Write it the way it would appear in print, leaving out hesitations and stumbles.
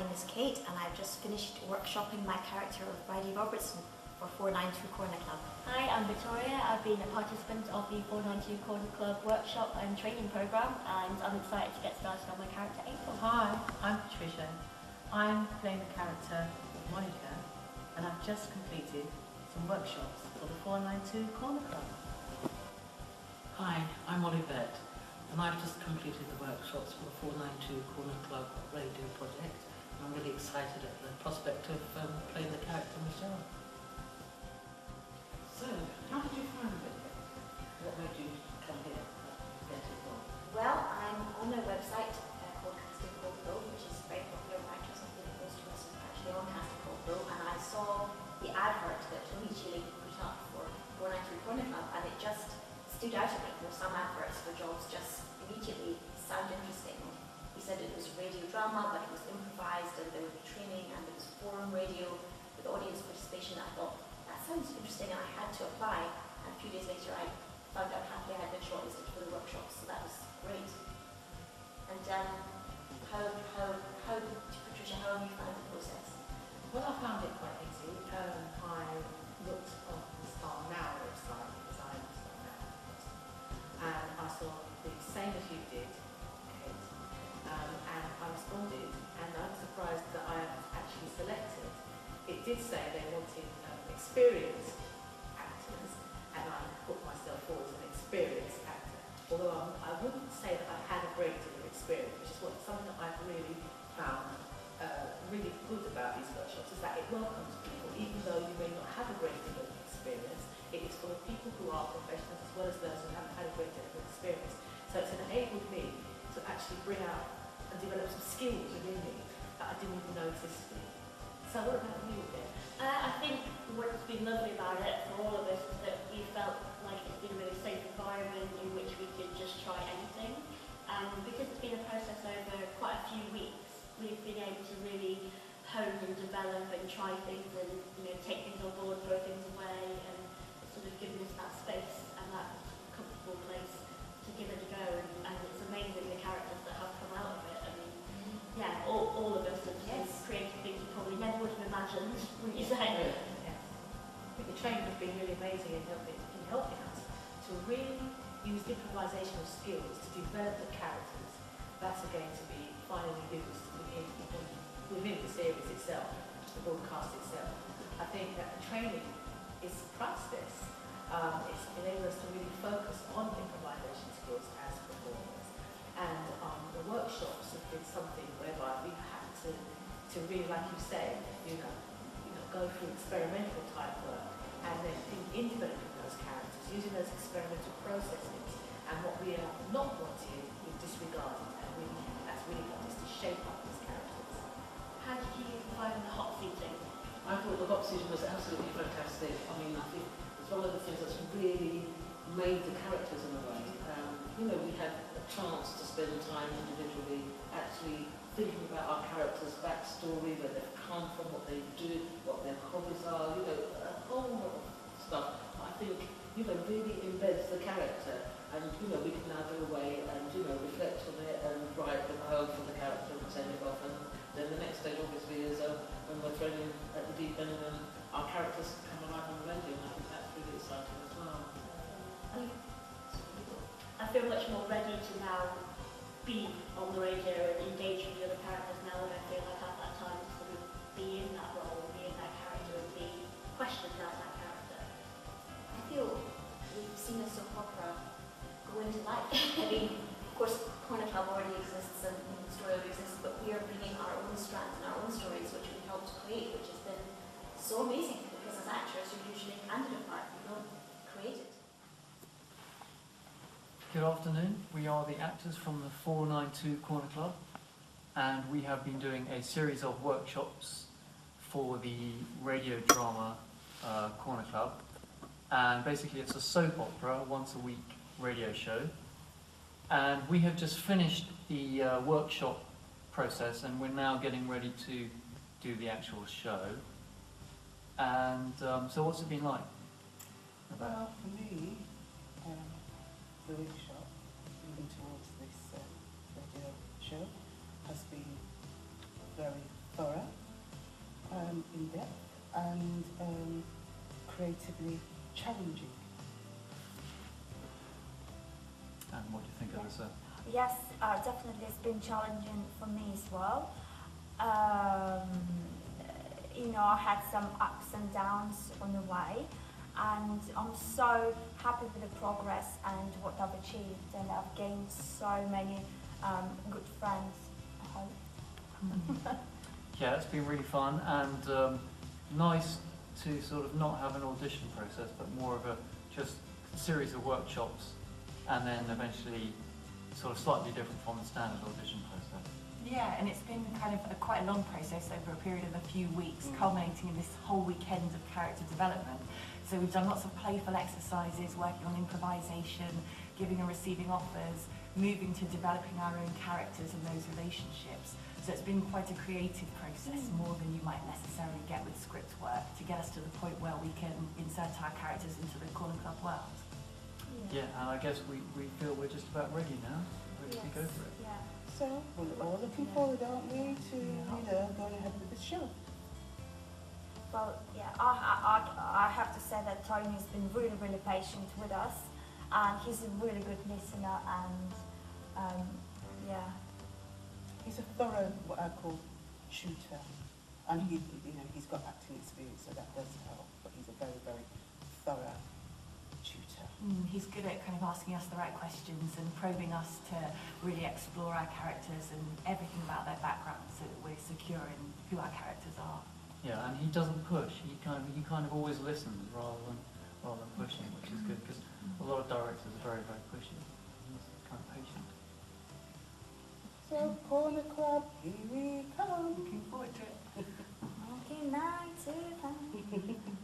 name is Kate and I've just finished workshopping my character of Bridie Robertson for 492 Korna Klub. Hi, I'm Victoria. I've been a participant of the 492 Korna Klub workshop and training programme, and I'm excited to get started on my character April. Hi, I'm Patricia. I'm playing the character of Monica and I've just completed some workshops for the 492 Korna Klub. Hi, I'm Olivette and I've just completed the workshops for the 492 Korna Klub radio project. I'm really excited at the prospect of playing the character Michelle. So, how did you find it? What made you come here and get involved? Well, I'm on their website called Korna Klub, which is very popular with actors. I think most of us are actually on Korna Klub, and I saw the advert that Tony Cealy put up for 492 Korna Klub, and it just stood out at me. There were some adverts for jobs just immediately sound interesting. He said it was radio drama, but it was improvised, and there would be training, and it was forum radio with audience participation. I thought, that sounds interesting, and I had to apply. And a few days later, I found out happily I had been shortlisted for the workshops, so that was great. And Patricia, how have you found the process? Well, I found it quite easy. I looked on the Start Now website, because I'm Start Now, and I saw the same as you did, Kate, and I responded, and I was surprised that I was actually selected. It did say they wanted experienced actors, and I put myself forward as an experienced actor, although I wouldn't say that I had a great deal of experience, which is something that I've really found really good about these workshops, is that it welcomes people, even though you may not have a great deal of experience. It is for the people who are professionals as well as those who haven't had a great deal of experience. So it's enabled me to actually bring out and develop some skills within me that I didn't even know existed. So what about you there? I think what's been lovely about it for all of us is that we felt like it's been a really safe environment in which we could just try anything. And because it's been a process over quite a few weeks, we've been able to really hone and develop and try things and take things on board, throw things away, and it's sort of given us that space and that comfortable place to give it a go. And it's amazing the characters that have come out of it. I mean, yeah, all of us have created things you probably never would have imagined, wouldn't you say? Yeah. I think the training has been really amazing in helping us to really use improvisational skills to develop the characters that are going to be finally used within the series itself, the broadcast itself. I think that the training is priceless. It's enabled us to really focus on improvisation skills as performers. And the workshops have been something whereby we've had to really, like you say, go through experimental type work, and then in developing those characters, using those experimental processes, and what we are not wanting, we've disregarded, and that's really helped us to shape up these characters. How did you find the hot seating? I thought the hot season was absolutely fantastic. I mean, I think it's one of the things that's really made the characters in a way. We had a chance to spend time individually actually thinking about our characters' backstory, where they've come from, what they do, what their hobbies are, a whole lot of stuff. I think, really embeds the character, and, we can now go away and, reflect on it and write the home for the character and send it off. And then the next stage, obviously, is when we're thrown in at the deep end and our characters come alive on the radio, and I think that's really exciting as well. I feel much more ready to now be on the radio and engage with the other characters now that I feel like I've had time to sort of be in that role, be in that character, and be questioned about that character. I feel we've seen a soap opera go into life. I mean, of course, Korna Klub already exists and the story already exists, but we are bringing our own strands and our own stories, which we helped create, which has been so amazing, because as actors, you're usually handed a part, you don't create it. Good afternoon. We are the actors from the 492 Korna Klub, and we have been doing a series of workshops for the radio drama Korna Klub. And basically it's a soap opera, once a week radio show. And we have just finished the workshop process, and we're now getting ready to do the actual show. And so what's it been like? Well, for me, the workshop leading towards this radio show has been very thorough, in depth, and creatively challenging. And what do you think, Alyssa? Yes, definitely it's been challenging for me as well. You know, I had some ups and downs on the way, and I'm so happy with the progress and what I've achieved, and I've gained so many good friends, I hope. Yeah, it's been really fun and nice to sort of not have an audition process, but more of a just series of workshops, and then eventually sort of slightly different from the standard audition process. Yeah, and it's been kind of quite a long process over a period of a few weeks, culminating in this whole weekend of character development. So we've done lots of playful exercises, working on improvisation, giving and receiving offers, moving to developing our own characters and those relationships. So it's been quite a creative process, more than you might necessarily get with script work, to get us to the point where we can insert our characters into the Korna Klub world. Yeah, and I guess we feel we're just about ready now, ready to go for it. Yeah. So we're all looking forward, aren't we, to going ahead with the show? Well, yeah, I have to say that Tony's been really, really patient with us, and he's a really good listener, and yeah. He's a thorough, what I call, tutor, and he's got acting experience, so that does help. But he's a very, very thorough tutor. He's good at kind of asking us the right questions and probing us to really explore our characters and everything about their background, so that we're secure in who our characters are. Yeah, and he doesn't push. He kind of always listens rather than pushing, which is good because a lot of directors are very, very pushy. He's kind of patient. So, Korna Klub, here we come. Looking forward to it. Walking 9 to 5.